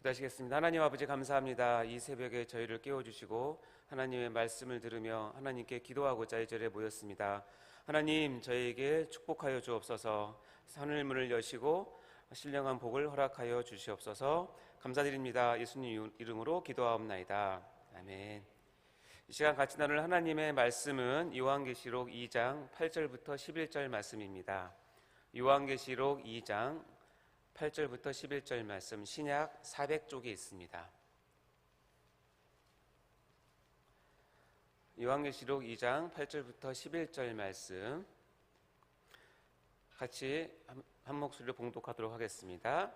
기도하시겠습니다. 하나님 아버지 감사합니다. 이 새벽에 저희를 깨워주시고 하나님의 말씀을 들으며 하나님께 기도하고자 이 자리에 모였습니다. 하나님 저희에게 축복하여 주옵소서. 하늘문을 여시고 신령한 복을 허락하여 주시옵소서. 감사드립니다. 예수님 이름으로 기도하옵나이다. 아멘. 이 시간 같이 나눌 하나님의 말씀은 요한계시록 2장 8절부터 11절 말씀입니다. 요한계시록 2장 8절부터 11절 말씀, 신약 400쪽에 있습니다. 요한계시록 2장 8절부터 11절 말씀 같이 한 목소리로 봉독하도록 하겠습니다.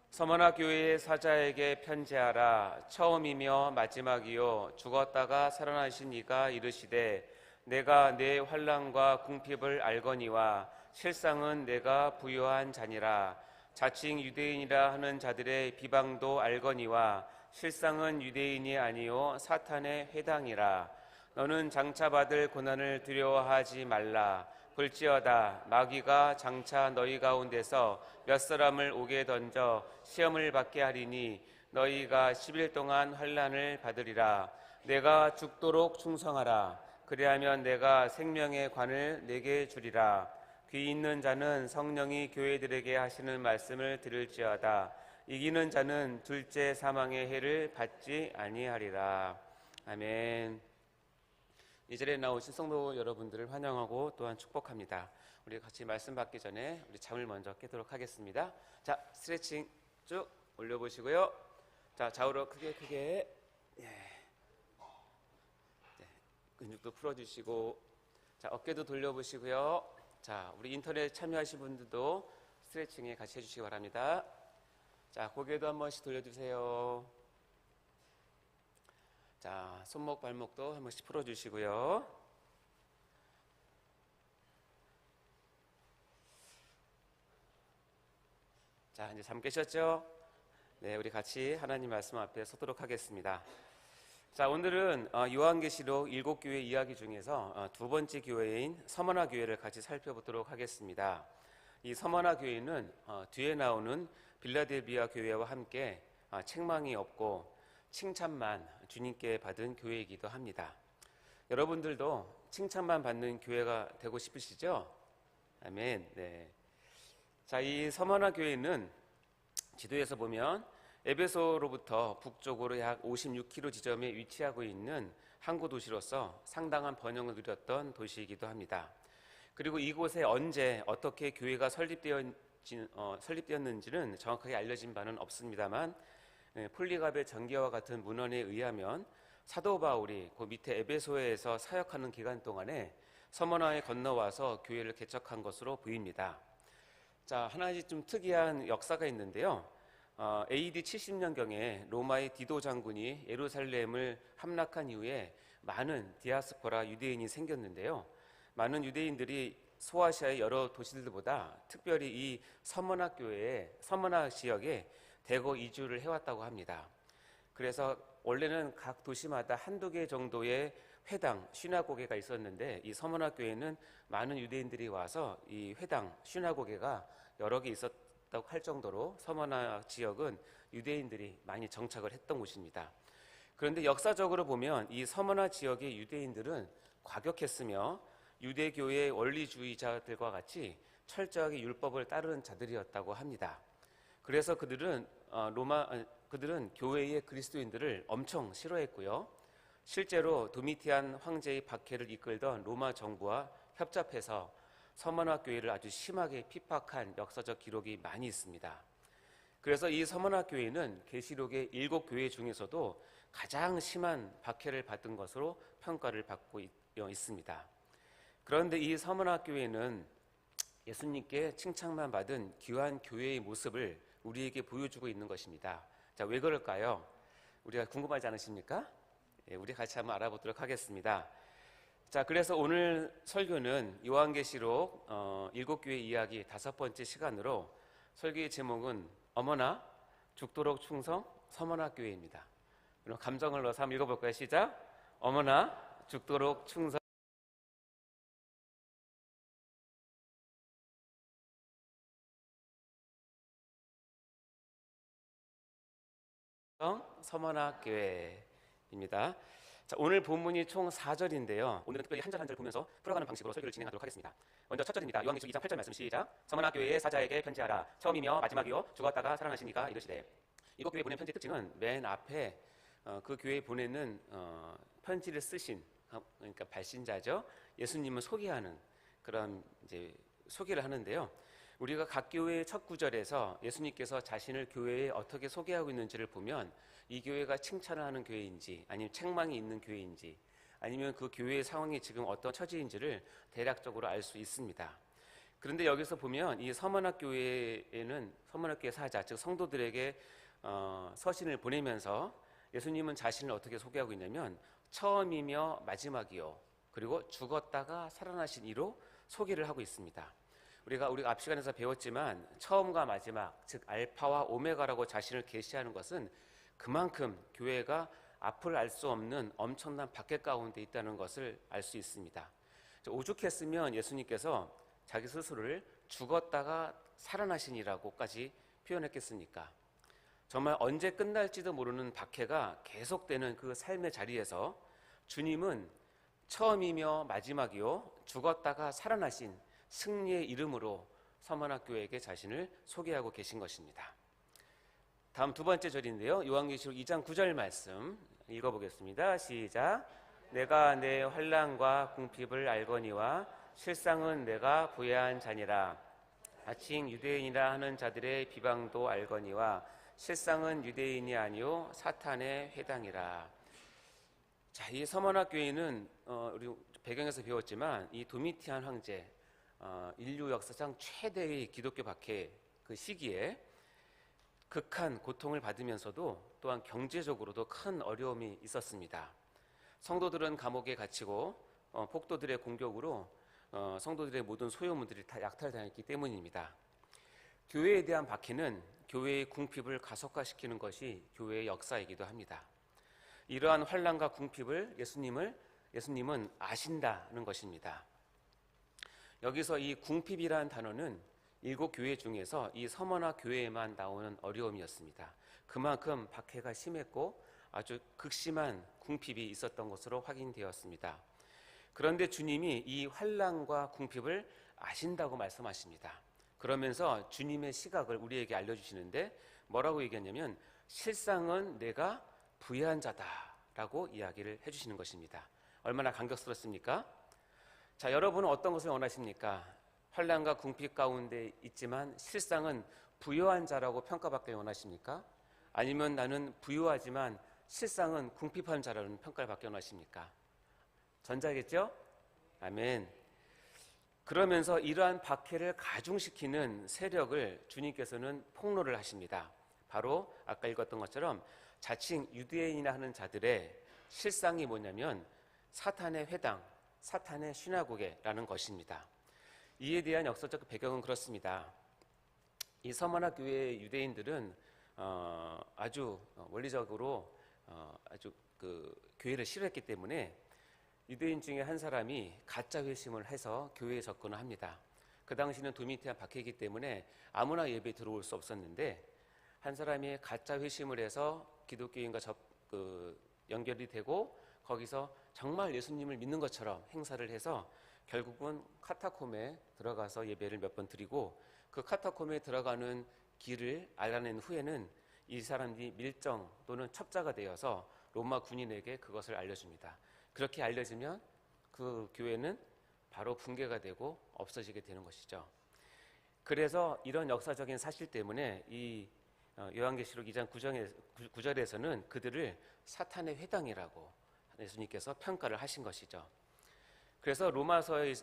서머나 교회의 사자에게 편지하라. 처음이며 마지막이요 죽었다가 살아나신 이가 이르시되 내가 내 환난과 궁핍을 알거니와 실상은 내가 부요한 자니라. 자칭 유대인이라 하는 자들의 비방도 알거니와 실상은 유대인이 아니요 사탄의 회당이라. 너는 장차 받을 고난을 두려워하지 말라. 볼지어다 마귀가 장차 너희 가운데서 몇 사람을 옥에 던져 시험을 받게 하리니 너희가 10일 동안 환난을 받으리라. 내가 죽도록 충성하라. 그리하면 내가 생명의 관을 내게 주리라. 귀 있는 자는 성령이 교회들에게 하시는 말씀을 들을지어다. 이기는 자는 둘째 사망의 해를 받지 아니하리라. 아멘. 이 자리에 나오신 성도 여러분들을 환영하고 또한 축복합니다. 우리 같이 말씀 받기 전에 우리 잠을 먼저 깨도록 하겠습니다. 자, 스트레칭 쭉 올려보시고요. 자, 좌우로 크게 근육도 풀어주시고, 자, 어깨도 돌려보시고요. 자, 우리 인터넷 참여하신 분들도 스트레칭에 같이 해주시기 바랍니다. 자, 고개도 한 번씩 돌려주세요. 자, 손목 발목도 한 번씩 풀어주시고요. 자, 이제 잠 깨셨죠? 네, 우리 같이 하나님 말씀 앞에 서도록 하겠습니다. 자, 오늘은 요한계시록 7교회 이야기 중에서 두 번째 교회인 서머나 교회를 같이 살펴보도록 하겠습니다. 이 서머나 교회는 뒤에 나오는 빌라델비아 교회와 함께 책망이 없고 칭찬만 주님께 받은 교회이기도 합니다. 여러분들도 칭찬만 받는 교회가 되고 싶으시죠? 아멘. 네. 자, 이 서머나 교회는 지도에서 보면 에베소로부터 북쪽으로 약 56km 지점에 위치하고 있는 항구 도시로서 상당한 번영을 누렸던 도시이기도 합니다. 그리고 이곳에 언제 어떻게 교회가 설립되었는지는 정확하게 알려진 바는 없습니다만 폴리갑의 전기와 같은 문헌에 의하면 사도 바울이 그 밑에 에베소에서 사역하는 기간 동안에 서머나에 건너와서 교회를 개척한 것으로 보입니다. 자, 하나씩 좀 특이한 역사가 있는데요. AD 70년경에 로마의 디도 장군이 예루살렘을 함락한 이후에 많은 디아스포라 유대인이 생겼는데요. 많은 유대인들이 소아시아의 여러 도시들보다 특별히 이 서머나 지역에 대거 이주를 해왔다고 합니다. 그래서 원래는 각 도시마다 한두 개 정도의 회당, 시나고게가 있었는데 이 서머나 교회는 많은 유대인들이 와서 이 회당, 시나고게가 여러 개 있었다고 할 정도로 서머나 지역은 유대인들이 많이 정착을 했던 곳입니다. 그런데 역사적으로 보면 이 서머나 지역의 유대인들은 과격했으며 유대교의 원리주의자들과 같이 철저하게 율법을 따르는 자들이었다고 합니다. 그래서 그들은 교회의 그리스도인들을 엄청 싫어했고요. 실제로 도미티안 황제의 박해를 이끌던 로마 정부와 협잡해서 서머나 교회를 아주 심하게 핍박한 역사적 기록이 많이 있습니다. 그래서 이 서머나 교회는 계시록의 7교회 중에서도 가장 심한 박해를 받은 것으로 평가를 받고 있습니다. 그런데 이 서머나 교회는 예수님께 칭찬만 받은 귀한 교회의 모습을 우리에게 보여주고 있는 것입니다. 자, 왜 그럴까요? 우리가 궁금하지 않으십니까? 우리 같이 한번 알아보도록 하겠습니다. 자, 그래서 오늘 설교는 요한계시록 7교회 이야기 5번째 시간으로 설교의 제목은 어머나 죽도록 충성 서머나 교회입니다. 그럼 감정을 넣어서 한번 읽어볼까요? 시작. 어머나 죽도록 충성 서머나 교회입니다. 자, 오늘 본문이 총 4절인데요. 오늘은 특별히 한 절 한 절 보면서 풀어가는 방식으로 설교를 진행하도록 하겠습니다. 먼저 첫 절입니다. 요한계시록 2장 8절 말씀 시작. 서머나 교회의 사자에게 편지하라. 처음이며 마지막이요 죽었다가 살아나신 이가 이르시되. 이곳 교회 보낸 편지 특징은 맨 앞에 그 교회에 보내는 편지를 쓰신 그러니까 발신자죠. 예수님을 소개하는 그런 이제 소개를 하는데요. 우리가 각 교회의 첫 구절에서 예수님께서 자신을 교회에 어떻게 소개하고 있는지를 보면 이 교회가 칭찬을 하는 교회인지 아니면 책망이 있는 교회인지 아니면 그 교회의 상황이 지금 어떤 처지인지를 대략적으로 알 수 있습니다. 그런데 여기서 보면 이 서머나 교회에는 서머나 교회 사자 즉 성도들에게 서신을 보내면서 예수님은 자신을 어떻게 소개하고 있냐면 처음이며 마지막이요 그리고 죽었다가 살아나신 이로 소개를 하고 있습니다. 우리가 앞 시간에서 배웠지만 처음과 마지막 즉 알파와 오메가라고 자신을 계시하는 것은 그만큼 교회가 앞을 알 수 없는 엄청난 박해 가운데 있다는 것을 알 수 있습니다. 오죽했으면 예수님께서 자기 스스로를 죽었다가 살아나신이라고까지 표현했겠습니까? 정말 언제 끝날지도 모르는 박해가 계속되는 그 삶의 자리에서 주님은 처음이며 마지막이요 죽었다가 살아나신 승리의 이름으로 서머나 교회에게 자신을 소개하고 계신 것입니다. 다음 두 번째 절인데요. 요한계시록 2장 9절 말씀 읽어보겠습니다. 시작. 내가 내 환난과 궁핍을 알거니와 실상은 내가 부해한 자니라. 자칭 유대인이라 하는 자들의 비방도 알거니와 실상은 유대인이 아니요 사탄의 회당이라. 자, 이 서머나 교회는 우리 배경에서 배웠지만 이 도미티안 황제 인류 역사상 최대의 기독교 박해 그 시기에 극한 고통을 받으면서도 또한 경제적으로도 큰 어려움이 있었습니다. 성도들은 감옥에 갇히고 폭도들의 공격으로 성도들의 모든 소유물들이 다 약탈당했기 때문입니다. 교회에 대한 박해는 교회의 궁핍을 가속화시키는 것이 교회의 역사이기도 합니다. 이러한 환난과 궁핍을 예수님은 아신다는 것입니다. 여기서 이 궁핍이라는 단어는 7교회 중에서 이 서머나 교회에만 나오는 어려움이었습니다. 그만큼 박해가 심했고 아주 극심한 궁핍이 있었던 것으로 확인되었습니다. 그런데 주님이 이 환난과 궁핍을 아신다고 말씀하십니다. 그러면서 주님의 시각을 우리에게 알려주시는데 뭐라고 얘기했냐면 실상은 내가 부해한 자다라고 이야기를 해주시는 것입니다. 얼마나 감격스럽습니까? 자, 여러분은 어떤 것을 원하십니까? 환난과 궁핍 가운데 있지만 실상은 부유한 자라고 평가받길 원하십니까? 아니면 나는 부유하지만 실상은 궁핍한 자라는 평가를 받기 원하십니까? 전자겠죠? 아멘. 그러면서 이러한 박해를 가중시키는 세력을 주님께서는 폭로를 하십니다. 바로 아까 읽었던 것처럼 자칭 유대인이라 하는 자들의 실상이 뭐냐면 사탄의 회당, 사탄의 시나고게라는 것입니다. 이에 대한 역사적 배경은 그렇습니다. 이 서머나 교회의 유대인들은 아주 원리적으로 아주 그 교회를 싫어했기 때문에 유대인 중에 한 사람이 가짜 회심을 해서 교회에 접근을 합니다. 그 당시는 도미티안 박해이기 때문에 아무나 예배에 들어올 수 없었는데 한 사람이 가짜 회심을 해서 기독교인과 연결이 되고 거기서 정말 예수님을 믿는 것처럼 행사를 해서 결국은 카타콤에 들어가서 예배를 몇 번 드리고 그 카타콤에 들어가는 길을 알아낸 후에는 이 사람들이 밀정 또는 첩자가 되어서 로마 군인에게 그것을 알려줍니다. 그렇게 알려지면 그 교회는 바로 붕괴가 되고 없어지게 되는 것이죠. 그래서 이런 역사적인 사실 때문에 이 요한계시록 2장 9절에서는 그들을 사탄의 회당이라고 예수님께서 평가를 하신 것이죠. 그래서 로마서에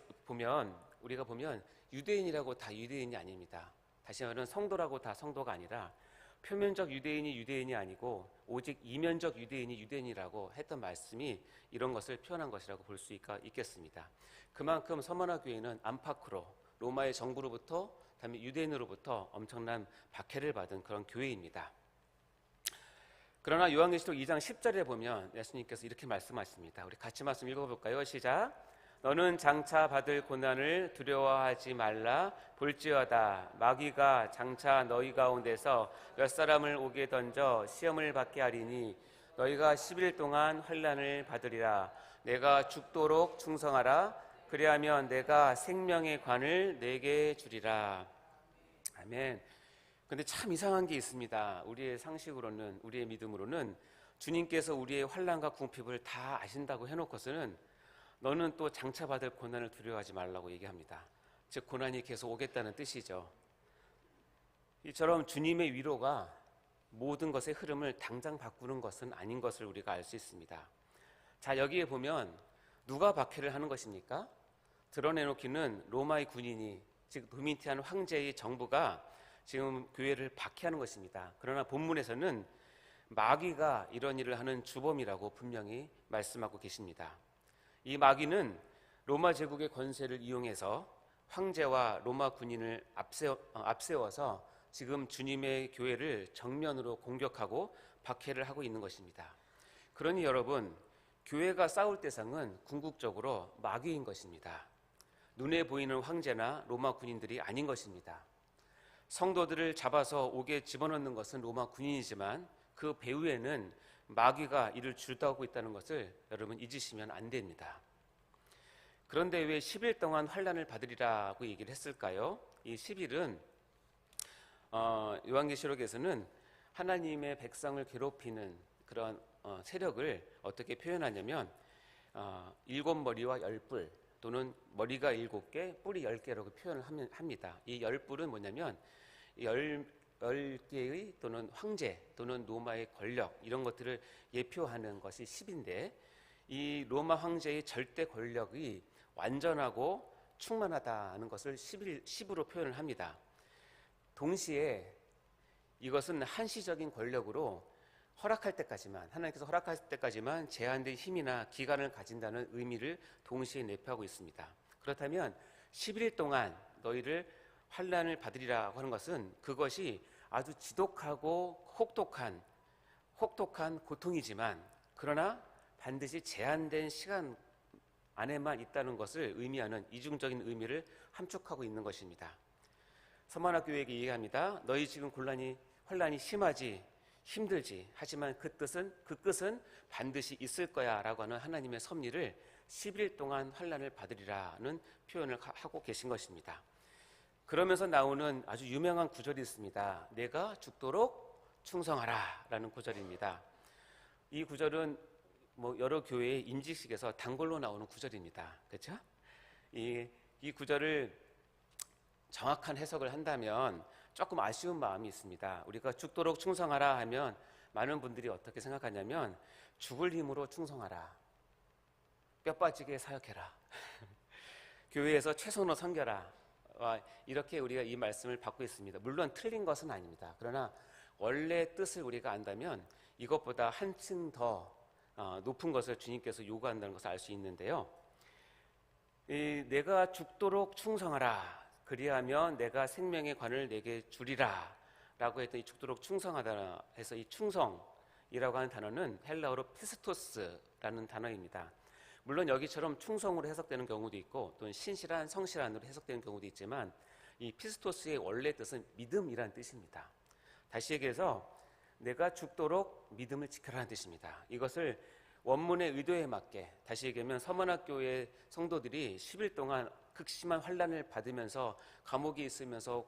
우리가 보면 유대인이라고 다 유대인이 아닙니다. 다시 말하면 성도라고 다 성도가 아니라 표면적 유대인이 유대인이 아니고 오직 이면적 유대인이 유대인이라고 했던 말씀이 이런 것을 표현한 것이라고 볼 수 있겠습니다. 그만큼 서머나 교회는 안팎으로 로마의 정부로부터 다음에 유대인으로부터 엄청난 박해를 받은 그런 교회입니다. 그러나 요한계시록 2장 10절에 보면 예수님께서 이렇게 말씀하십니다. 우리 같이 말씀 읽어볼까요? 시작. 너는 장차 받을 고난을 두려워하지 말라. 볼지어다 마귀가 장차 너희 가운데서 몇 사람을 오게 던져 시험을 받게 하리니 너희가 10일 동안 환난을 받으리라. 내가 죽도록 충성하라. 그리하면 내가 생명의 관을 내게 주리라. 아멘. 근데 참 이상한 게 있습니다. 우리의 상식으로는, 우리의 믿음으로는 주님께서 우리의 환난과 궁핍을 다 아신다고 해놓고서는 너는 또 장차 받을 고난을 두려워하지 말라고 얘기합니다. 즉 고난이 계속 오겠다는 뜻이죠. 이처럼 주님의 위로가 모든 것의 흐름을 당장 바꾸는 것은 아닌 것을 우리가 알 수 있습니다. 자, 여기에 보면 누가 박해를 하는 것입니까? 드러내놓기는 로마의 군인이, 즉 도미티안 황제의 정부가 지금 교회를 박해하는 것입니다. 그러나 본문에서는 마귀가 이런 일을 하는 주범이라고 분명히 말씀하고 계십니다. 이 마귀는 로마 제국의 권세를 이용해서 황제와 로마 군인을 앞세워서 지금 주님의 교회를 정면으로 공격하고 박해를 하고 있는 것입니다. 그러니 여러분, 교회가 싸울 대상은 궁극적으로 마귀인 것입니다. 눈에 보이는 황제나 로마 군인들이 아닌 것입니다. 성도들을 잡아서 옥에 집어넣는 것은 로마 군인이지만 그 배후에는 마귀가 이를 주도하고 있다는 것을 여러분 잊으시면 안 됩니다. 그런데 왜 10일 동안 환난을 받으리라고 얘기를 했을까요? 이 10일은 요한계시록에서는 하나님의 백성을 괴롭히는 그런 세력을 어떻게 표현하냐면 7머리와 10뿔 또는 머리가 7개, 뿔이 10개라고 표현을 합니다. 이 10뿔은 뭐냐면 10개의 또는 황제 또는 로마의 권력 이런 것들을 예표하는 것이 10인데 이 로마 황제의 절대 권력이 완전하고 충만하다는 것을 10으로 표현을 합니다. 동시에 이것은 한시적인 권력으로 허락할 때까지만, 하나님께서 허락할 때까지만 제한된 힘이나 기간을 가진다는 의미를 동시에 내포하고 있습니다. 그렇다면 11일 동안 너희를 환난을 받으리라고 하는 것은 그것이 아주 지독하고 혹독한 고통이지만 그러나 반드시 제한된 시간 안에만 있다는 것을 의미하는 이중적인 의미를 함축하고 있는 것입니다. 서머나 교회에게 얘기합니다. 너희 지금 환난이 심하지 힘들지 하지만 그 끝은 반드시 있을 거야 라고 하는 하나님의 섭리를 10일 동안 환난을 받으리라는 표현을 하고 계신 것입니다. 그러면서 나오는 아주 유명한 구절이 있습니다. 내가 죽도록 충성하라 라는 구절입니다. 이 구절은 여러 교회의 임직식에서 단골로 나오는 구절입니다. 그렇죠? 이 구절을 정확한 해석을 한다면 조금 아쉬운 마음이 있습니다. 우리가 죽도록 충성하라 하면 많은 분들이 어떻게 생각하냐면 죽을 힘으로 충성하라, 뼈 빠지게 사역해라, 교회에서 최선을 섬겨라, 이렇게 우리가 이 말씀을 받고 있습니다. 물론 틀린 것은 아닙니다. 그러나 원래 뜻을 우리가 안다면 이것보다 한층 더 높은 것을 주님께서 요구한다는 것을 알 수 있는데요. 내가 죽도록 충성하라, 그리하면 내가 생명의 관을 내게 주리라 라고 했던 이 죽도록 충성하다 해서 이 충성이라고 하는 단어는 헬라어로 피스토스라는 단어입니다. 물론 여기처럼 충성으로 해석되는 경우도 있고 또는 신실한, 성실한으로 해석되는 경우도 있지만 이 피스토스의 원래 뜻은 믿음이라는 뜻입니다. 다시 얘기해서 내가 죽도록 믿음을 지켜라는 뜻입니다. 이것을 원문의 의도에 맞게, 다시 얘기하면 서문학교의 성도들이 10일 동안 극심한 환난을 받으면서 감옥에 있으면서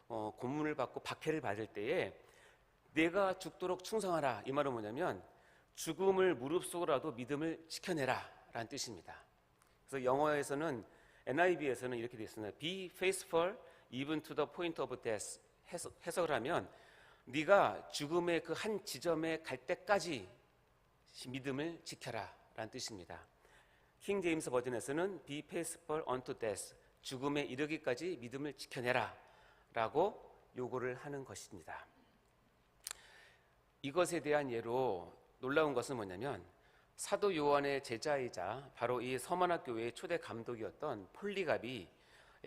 고문을 받고 박해를 받을 때에 내가 죽도록 충성하라, 이 말은 뭐냐면 죽음을 무릅쓰고라도 믿음을 지켜내라 라는 뜻입니다. 그래서 영어에서는 NIV에서는 이렇게 되어 있습니다. Be faithful even to the point of death. 해석을 하면 네가 죽음의 그 한 지점에 갈 때까지 믿음을 지켜라 라는 뜻입니다. 킹 제임스 버전에서는 Be faithful unto death. 죽음에 이르기까지 믿음을 지켜내라 라고 요구를 하는 것입니다. 이것에 대한 예로 놀라운 것은 뭐냐면 사도 요한의 제자이자 바로 이 서머나 교회의 초대 감독이었던 폴리갑이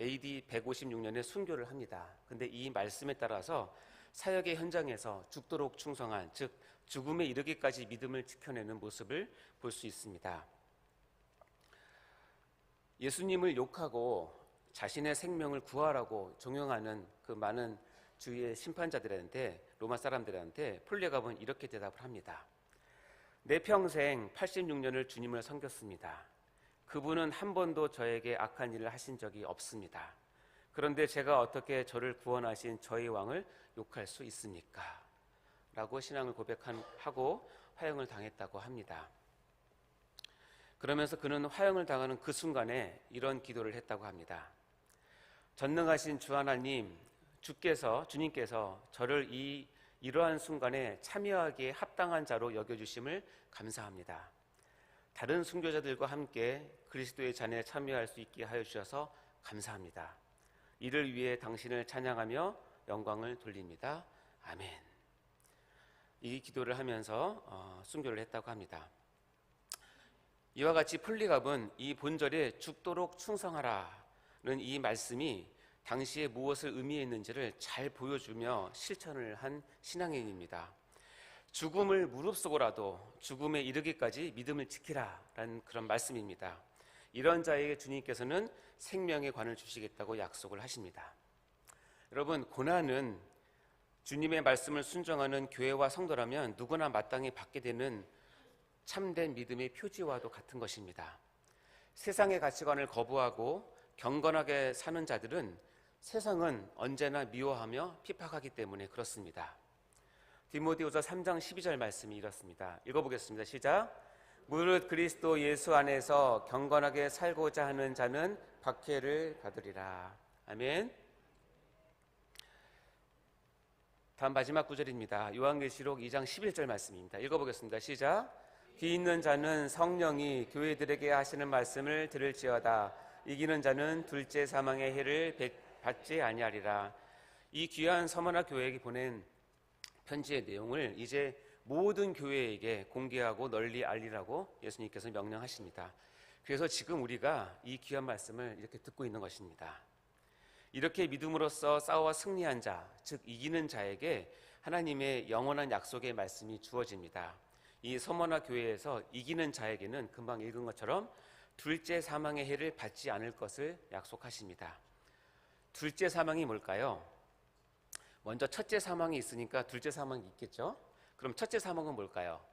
AD 156년에 순교를 합니다. 근데 이 말씀에 따라서 사역의 현장에서 죽도록 충성한, 즉 죽음에 이르기까지 믿음을 지켜내는 모습을 볼 수 있습니다. 예수님을 욕하고 자신의 생명을 구하라고 종용하는 그 많은 주위의 심판자들한테, 로마 사람들한테 폴리갑은 이렇게 대답을 합니다. 내 평생 86년을 주님을 섬겼습니다. 그분은 한 번도 저에게 악한 일을 하신 적이 없습니다. 그런데 제가 어떻게 저를 구원하신 저희 왕을 욕할 수 있습니까? 라고 신앙을 고백하고 화형을 당했다고 합니다. 그러면서 그는 화형을 당하는 그 순간에 이런 기도를 했다고 합니다. 전능하신 주 하나님, 주님께서 저를 이러한 순간에 참여하기에 합당한 자로 여겨주심을 감사합니다. 다른 순교자들과 함께 그리스도의 잔에 참여할 수 있게 하여 주셔서 감사합니다. 이를 위해 당신을 찬양하며 영광을 돌립니다. 아멘. 이 기도를 하면서 순교를 했다고 합니다. 이와 같이 폴리갑은 이 본절에 죽도록 충성하라는 이 말씀이 당시에 무엇을 의미했는지를 잘 보여주며 실천을 한 신앙인입니다. 죽음을 무릅쓰고라도 죽음에 이르기까지 믿음을 지키라라는 그런 말씀입니다. 이런 자에게 주님께서는 생명의 관을 주시겠다고 약속을 하십니다. 여러분, 고난은 주님의 말씀을 순종하는 교회와 성도라면 누구나 마땅히 받게 되는 참된 믿음의 표지와도 같은 것입니다. 세상의 가치관을 거부하고 경건하게 사는 자들은 세상은 언제나 미워하며 핍박하기 때문에 그렇습니다. 디모데후서 3장 12절 말씀이 이렇습니다. 읽어보겠습니다. 시작. 무릇 그리스도 예수 안에서 경건하게 살고자 하는 자는 박해를 받으리라. 아멘. 다음 마지막 구절입니다. 요한계시록 2장 11절 말씀입니다. 읽어보겠습니다. 시작. 귀 있는 자는 성령이 교회들에게 하시는 말씀을 들을지어다. 이기는 자는 둘째 사망의 해를 받지 아니하리라. 이 귀한 서머나 교회에게 보낸 편지의 내용을 이제 모든 교회에게 공개하고 널리 알리라고 예수님께서 명령하십니다. 그래서 지금 우리가 이 귀한 말씀을 이렇게 듣고 있는 것입니다. 이렇게 믿음으로써 싸워 승리한 자, 즉 이기는 자에게 하나님의 영원한 약속의 말씀이 주어집니다. 이 서머나 교회에서 이기는 자에게는 금방 읽은 것처럼 둘째 사망의 해를 받지 않을 것을 약속하십니다. 둘째 사망이 뭘까요? 먼저 첫째 사망이 있으니까 둘째 사망이 있겠죠? 그럼 첫째 사망은 뭘까요?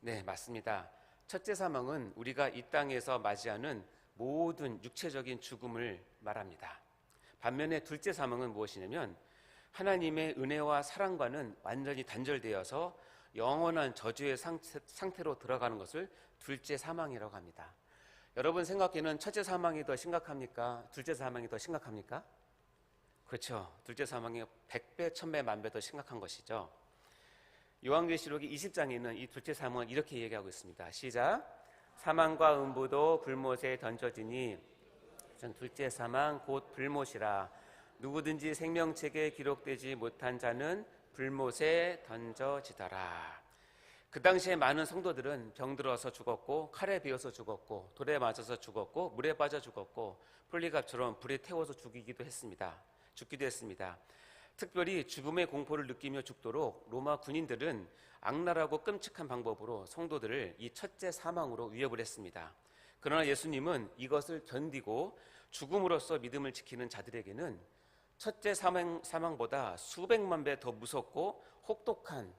네, 맞습니다. 첫째 사망은 우리가 이 땅에서 맞이하는 모든 육체적인 죽음을 말합니다. 반면에 둘째 사망은 무엇이냐면 하나님의 은혜와 사랑과는 완전히 단절되어서 영원한 저주의 상태로 들어가는 것을 둘째 사망이라고 합니다. 여러분 생각에는 첫째 사망이 더 심각합니까? 둘째 사망이 더 심각합니까? 그렇죠. 둘째 사망이 100배, 1000배, 만배 더 심각한 것이죠. 요한계시록 20장에 있는 이 둘째 사망을 이렇게 얘기하고 있습니다. 시작. 사망과 음부도 불못에 던져지니 전 둘째 사망 곧 불못이라. 누구든지 생명책에 기록되지 못한 자는 불못에 던져지더라. 그 당시에 많은 성도들은 병들어서 죽었고 칼에 베어서 죽었고 돌에 맞아서 죽었고 물에 빠져 죽었고 폴리갑처럼 불에 태워서 죽기도 했습니다. 특별히 죽음의 공포를 느끼며 죽도록 로마 군인들은 악랄하고 끔찍한 방법으로 성도들을 이 첫째 사망으로 위협을 했습니다. 그러나 예수님은 이것을 견디고 죽음으로써 믿음을 지키는 자들에게는 첫째 사망보다 수백만 배 더 무섭고 혹독한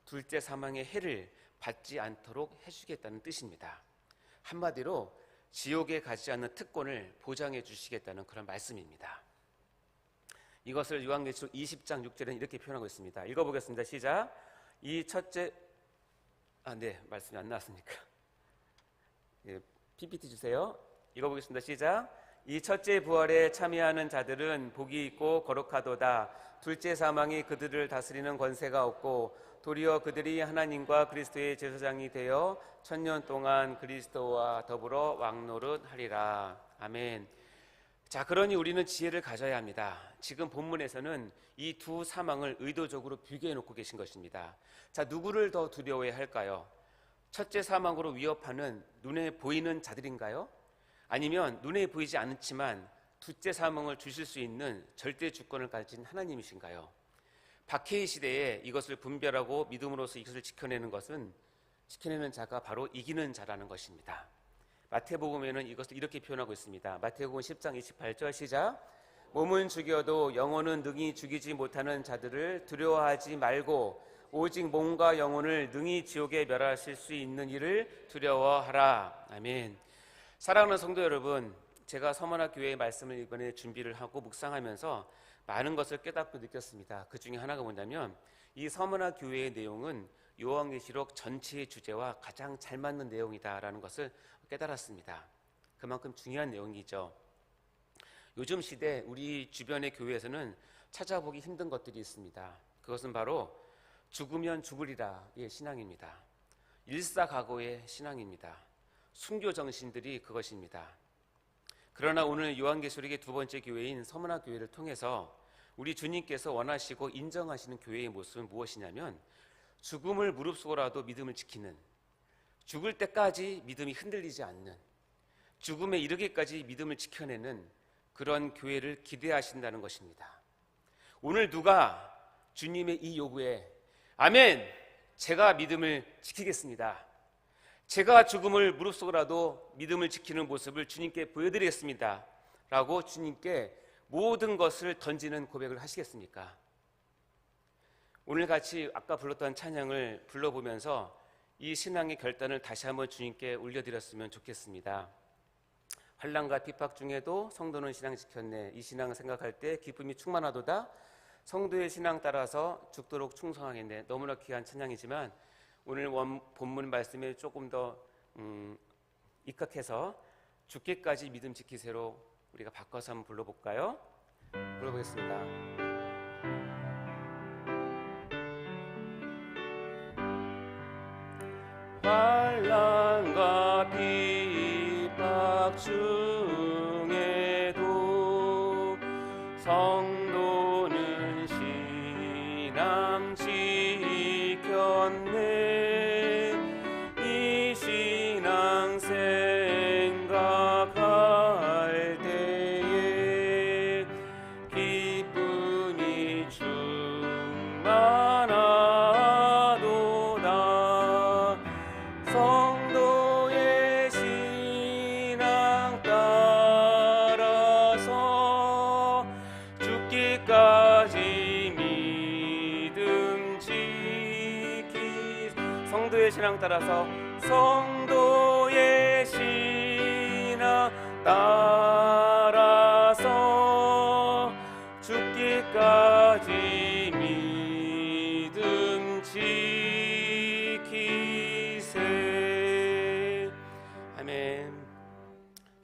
둘째 사망의 해를 받지 않도록 해주겠다는 뜻입니다. 한마디로 지옥에 가지 않는 특권을 보장해 주시겠다는 그런 말씀입니다. 이것을 요한계시록 20장 6절에는 이렇게 표현하고 있습니다. 읽어보겠습니다. 시작. 이 첫째 말씀이 안 나왔으니까 PPT 주세요. 읽어보겠습니다. 시작. 이 첫째 부활에 참여하는 자들은 복이 있고 거룩하도다. 둘째 사망이 그들을 다스리는 권세가 없고 도리어 그들이 하나님과 그리스도의 제사장이 되어 1000년 동안 그리스도와 더불어 왕노릇하리라. 아멘. 자, 그러니 우리는 지혜를 가져야 합니다. 지금 본문에서는 이 두 사망을 의도적으로 비교해 놓고 계신 것입니다. 자, 누구를 더 두려워해야 할까요? 첫째 사망으로 위협하는 눈에 보이는 자들인가요? 아니면 눈에 보이지 않지만 둘째 사망을 주실 수 있는 절대 주권을 가진 하나님이신가요? 박해의 시대에 이것을 분별하고 믿음으로써 이것을 지켜내는 자가 바로 이기는 자라는 것입니다. 마태복음에는 이것을 이렇게 표현하고 있습니다. 마태복음 10장 28절 시작. 몸은 죽여도 영혼은 능히 죽이지 못하는 자들을 두려워하지 말고 오직 몸과 영혼을 능히 지옥에 멸하실 수 있는 이를 두려워하라. 아멘. 사랑하는 성도 여러분, 제가 서머나 교회의 말씀을 이번에 준비를 하고 묵상하면서 많은 것을 깨닫고 느꼈습니다. 그 중에 하나가 뭐냐면 이 서머나 교회의 내용은 요한계시록 전체의 주제와 가장 잘 맞는 내용이다라는 것을 깨달았습니다. 그만큼 중요한 내용이죠. 요즘 시대 우리 주변의 교회에서는 찾아보기 힘든 것들이 있습니다. 그것은 바로 죽으면 죽으리라의 신앙입니다. 일사각오의 신앙입니다. 순교 정신들이 그것입니다. 그러나 오늘 요한계시록의 두 번째 교회인 서머나 교회를 통해서 우리 주님께서 원하시고 인정하시는 교회의 모습은 무엇이냐면 죽음을 무릅쓰고라도 믿음을 지키는, 죽을 때까지 믿음이 흔들리지 않는, 죽음에 이르기까지 믿음을 지켜내는 그런 교회를 기대하신다는 것입니다. 오늘 누가 주님의 이 요구에 아멘, 제가 믿음을 지키겠습니다, 제가 죽음을 무릅쓰고라도 믿음을 지키는 모습을 주님께 보여드리겠습니다 라고 주님께 모든 것을 던지는 고백을 하시겠습니까? 오늘 같이 아까 불렀던 찬양을 불러보면서 이 신앙의 결단을 다시 한번 주님께 올려드렸으면 좋겠습니다. 환난과 핍박 중에도 성도는 신앙 지켰네. 이 신앙 생각할 때 기쁨이 충만하도다. 성도의 신앙 따라서 죽도록 충성하겠네. 너무나 귀한 찬양이지만 오늘 본문 말씀에 조금 더 입각해서 죽기까지 믿음 지키세로 우리가 바꿔서 한번 불러볼까요? 불러보겠습니다. 환난과 핍박 중에도 성도는 신앙 지켰네. 이 신앙 생각할 때에 기쁨이 충만하도다. 성도의 신앙 따라서 죽기까지 믿음 지키. 성도의 신앙 따라서, 성도의 신앙 따라서 죽기까지 믿음 지키세. 아멘.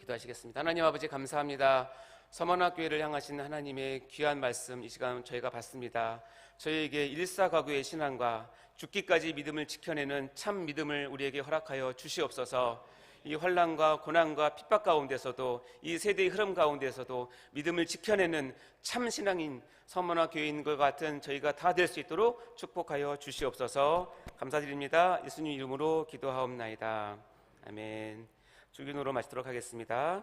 기도하시겠습니다. 하나님 아버지 감사합니다. 서머나 교회를 향하신 하나님의 귀한 말씀 이 시간 저희가 받습니다. 저희에게 일사각오의 신앙과 죽기까지 믿음을 지켜내는 참 믿음을 우리에게 허락하여 주시옵소서. 이 환난과 고난과 핍박 가운데서도 이 세대의 흐름 가운데서도 믿음을 지켜내는 참 신앙인 서머나 교회인 것 같은 저희가 다 될 수 있도록 축복하여 주시옵소서. 감사드립니다. 예수님 이름으로 기도하옵나이다. 아멘. 주기도로 마치도록 하겠습니다.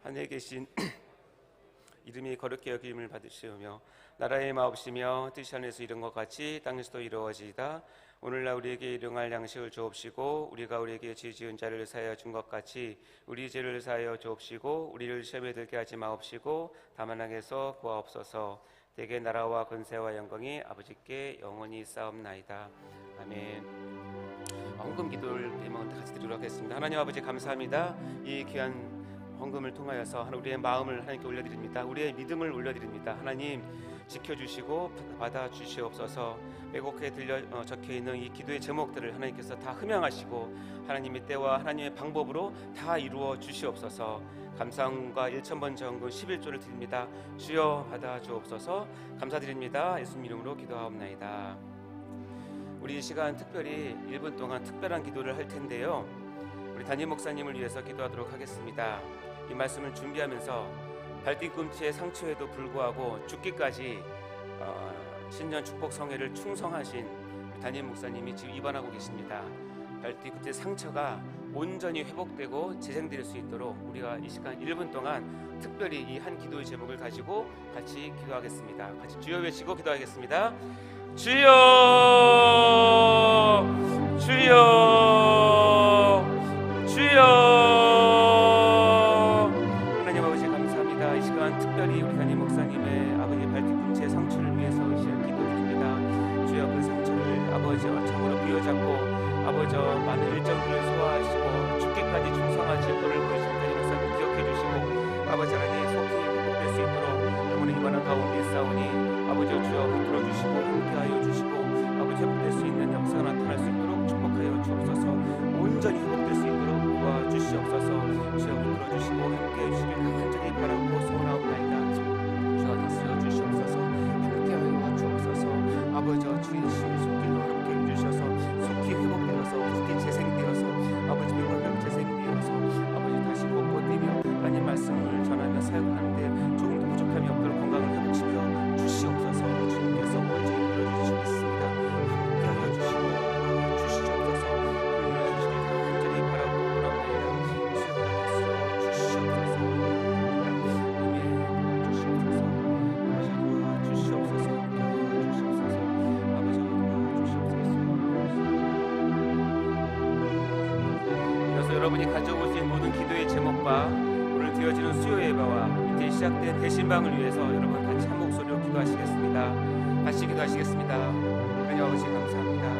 하늘에 계신 이름이 거룩히 여김을 받으시오며 나라의 마옵시며 뜻이 하늘에서 이룬 것 같이 땅에서도 이루어지이다. 오늘날 우리에게 일용할 양식을 주옵시고 우리가 우리에게 죄 지은 자를 사하여 준 것 같이 우리 죄를 사하여 주옵시고 우리를 시험에 들게 하지 마옵시고 다만 악에서 구하옵소서. 대개 나라와 권세와 영광이 아버지께 영원히 싸움나이다. 아멘. 헌금 기도를 같이 드리도록 하겠습니다. 하나님 아버지 감사합니다. 이 귀한 헌금을 통하여서 우리의 마음을 하나님께 올려드립니다. 우리의 믿음을 올려드립니다. 하나님 지켜주시고 받아주시옵소서. 왜곡하게 적혀있는 이 기도의 제목들을 하나님께서 다 흠양하시고 하나님의 때와 하나님의 방법으로 다 이루어 주시옵소서. 감사함과 1,000번 전금 11조를 드립니다. 주여 받아주옵소서. 감사드립니다. 예수님 이름으로 기도하옵나이다. 우리 이 시간 특별히 1분 동안 특별한 기도를 할 텐데요, 우리 담임 목사님을 위해서 기도하도록 하겠습니다. 이 말씀을 준비하면서 발뒤꿈치의 상처에도 불구하고 죽기까지 신년 축복 성회를 충성하신 담임 목사님이 지금 입원하고 계십니다. 발뒤꿈치의 상처가 온전히 회복되고 재생될 수 있도록 우리가 이 시간 1분 동안 특별히 이 한 기도의 제목을 가지고 같이 기도하겠습니다. 같이 주여 외치고 기도하겠습니다. 주여, 주여, 주여. 아버지와 참으로 부여잡고 아버지 많은 일정들을 소화하시고 죽기까지 충성하실 분을 보이신 이 역사를 기억해 주시고 아버지 하나님 속히 회복될 수 있도록 영원히 희망하는 가운데 싸우니 아버지 주여 붙들어 주시고 함께하여 주시고 아버지 회복될 수 있는 역사가 나타날 수 있도록 축복하여 주옵소서. 온전히 회복될 수 있도록 도와주시옵소서. 주여 붙들어 주시고 함께해 주시길 간절히 바라고 소원하옵나이다. 주여 다스려 주시옵소서. 함께하여 주옵소서. 아버지 주인심의 손길로 함께해 주셔서 속히 회복되어서 속히 재생되어서 아버지 명확하게 재생되어서 아버지 다시 걷고뛰며 하나님 말씀을 전하며 사역하는데 조금 더 부족함이 없도록 건강을 회복시켜 주시옵소서. 주님께서 온전히 이끌어주시겠습니다. 함께하여 주시고 주시옵소서. 주시길 간절히 바라고 원합니다. 주여 다스려 주시옵소서. 주시옵소서. 아버지 도와주시옵소서. 도와주시옵소서. 아버지 도와주시옵소서. 이어서 여러분이 가져올 수 있는 모든 기도의 제목과 오늘 드려지는 수요 예배와 이제 시작된 대신방을 위해서 여러분 같이 한 목소리로 기도하시겠습니다. 같이 기도하시겠습니다. 하나님 아버지 감사합니다.